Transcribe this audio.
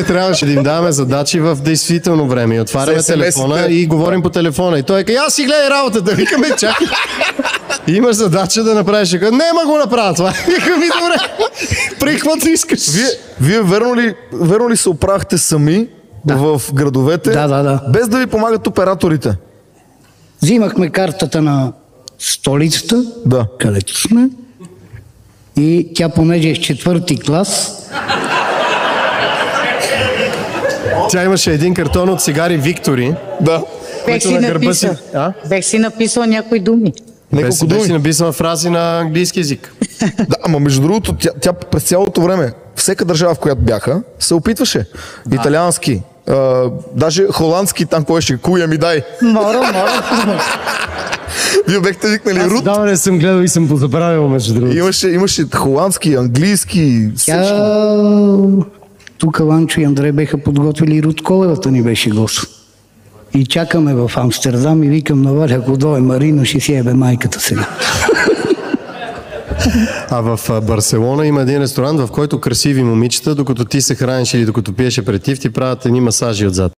Трябваше да им даваме задачи в действително време. И отваряме телефона и говорим по телефона. И той е, аз си гледай работата. Викаме, чакай. Имаш задача да направиш. Нема го направя това. Викаме, добре. При каквото искаш. Вие верно ли се оправяхте сами в градовете? Да. Без да ви помагат операторите? Взимахме картата на столицата, където сме. И тя, понеже е в 4-ти клас... Тя имаше един картон от цигари Виктори. Да. Бех си написал някои думи. Бех си написал фрази на английски език. Да, ама между другото, тя през цялото време, всяка държава, в която бяха, се опитваше. Да. Италиански, даже холандски, там кой ще, куя ми дай. Моро. Вие бехте викнали Рут. Да, не съм гледал и съм позабравил, между другото. Имаше холандски, английски. Тук Ланчо и Андрей беха подготвили Рут Колевата ни беше гост. И чакаме в Амстердам и викам на Валя, ако дойде Марино, ще си ебе майката сега. А в Барселона има един ресторант, в който красиви момичета, докато ти се храниш или докато пиеш аперитив, ти правят едни масажи отзад.